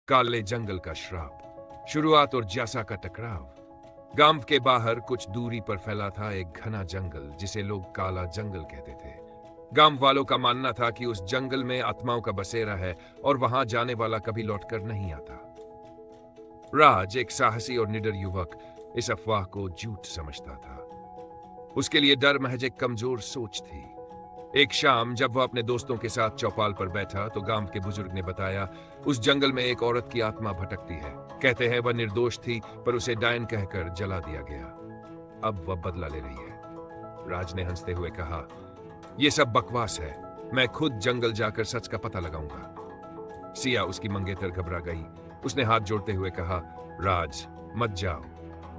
काले जंगल का श्राप, शुरुआत और ज्यासा का टकराव। गांव के बाहर कुछ दूरी पर फैला था एक घना जंगल जिसे लोग काला जंगल कहते थे। गांव वालों का मानना था कि उस जंगल में आत्माओं का बसेरा है और वहां जाने वाला कभी लौटकर नहीं आता। राज, एक साहसी और निडर युवक, इस अफवाह को झूठ समझता था। उसके लिए डर महज एक कमजोर सोच थी। एक शाम जब वह अपने दोस्तों के साथ चौपाल पर बैठा तो गांव के बुजुर्ग ने बताया, उस जंगल में एक औरत की आत्मा भटकती है। कहते हैं वह निर्दोष थी पर उसे डायन कहकर जला दिया गया। अब वह बदला ले रही है। राज ने हंसते हुए कहा, यह सब बकवास है, मैं खुद जंगल जाकर सच का पता लगाऊंगा। सिया, उसकी मंगेतर, घबरा गई। उसने हाथ जोड़ते हुए कहा, राज मत जाओ,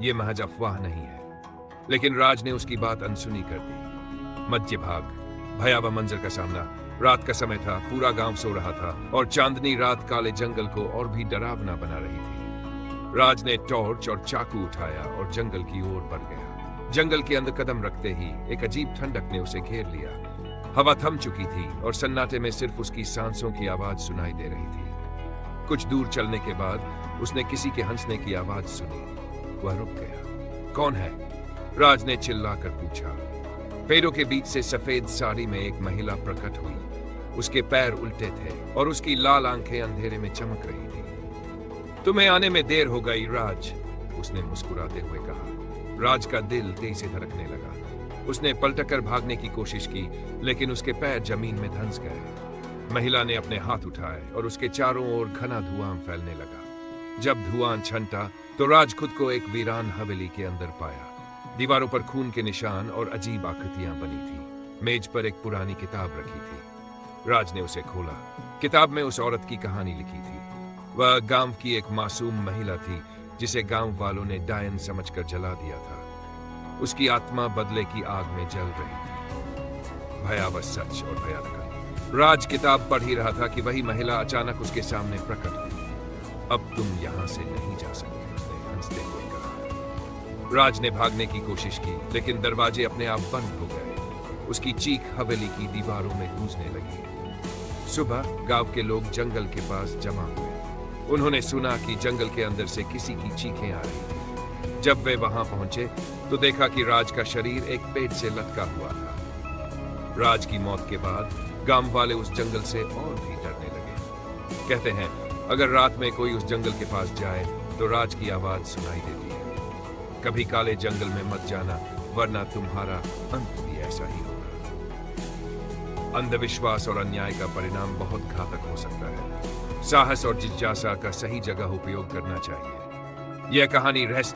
यह महज अफवाह नहीं है। लेकिन राज ने उसकी बात अनसुनी कर दी। मध्य भाग, भयावह मंजर का सामना। रात का समय था, पूरा गांव सो रहा था और चांदनी रात काले जंगल को और भी डरावना बना रही थी। राज ने टॉर्च और चाकू उठाया और जंगल की ओर बढ़ गया। जंगल के अंदर कदम रखते ही एक अजीब ठंडक ने उसे घेर लिया। हवा थम चुकी थी और सन्नाटे में सिर्फ उसकी सांसों की आवाज सुनाई दे रही थी। कुछ दूर चलने के बाद उसने किसी के हंसने की आवाज सुनी। वह रुक गया। कौन है? राज ने चिल्लाकर पूछा। पेड़ों के बीच से सफेद साड़ी में एक महिला प्रकट हुई। उसके पैर उल्टे थे और उसकी लाल आंखें अंधेरे में चमक रही थी। तुम्हें आने में देर हो गई, राज, उसने मुस्कुराते हुए कहा। राज का दिल तेज से धड़कने लगा। उसने पलटकर भागने की कोशिश की, लेकिन उसके पैर जमीन में धंस गए। महिला ने अपने हाथ उठाए और उसके चारों ओर घना धुआं फैलने लगा। जब धुआं छंटा तो राज खुद को एक वीरान हवेली के अंदर पाया। दीवारों पर खून के निशान और अजीब आकृतियां बनी थी। मेज पर एक पुरानी किताब रखी थी। राज ने उसे खोला। किताब में उस औरत की कहानी लिखी थी। वह गांव की एक मासूम महिला थी जिसे गांव वालों ने डायन समझकर जला दिया था। उसकी आत्मा बदले की आग में जल रही थी। भयावह सच और भयानक। राज किताब पढ़ ही रहा था कि वही महिला अचानक उसके सामने प्रकट हुई। अब तुम यहां से नहीं जा सकते, उसने हंसते हुए कहा। राज ने भागने की कोशिश की, लेकिन दरवाजे अपने आप बंद हो गए। उसकी चीख हवेली की दीवारों में गूंजने लगी। सुबह गांव के लोग जंगल के पास जमा हुए। उन्होंने सुना कि जंगल के अंदर से किसी की चीखें आ रही थी। जब वे वहां पहुंचे तो देखा कि राज का शरीर एक पेड़ से लटका हुआ था। राज की मौत के बाद गांव वाले उस जंगल से और भी डरने लगे। कहते हैं, अगर रात में कोई उस जंगल के पास जाए तो राज की आवाज सुनाई देती है। कभी काले जंगल में मत जाना, वरना तुम्हारा अंत भी ऐसा ही होगा। अंधविश्वास और अन्याय का परिणाम बहुत घातक हो सकता है। साहस और जिज्ञासा का सही जगह उपयोग करना चाहिए। यह कहानी रहस्य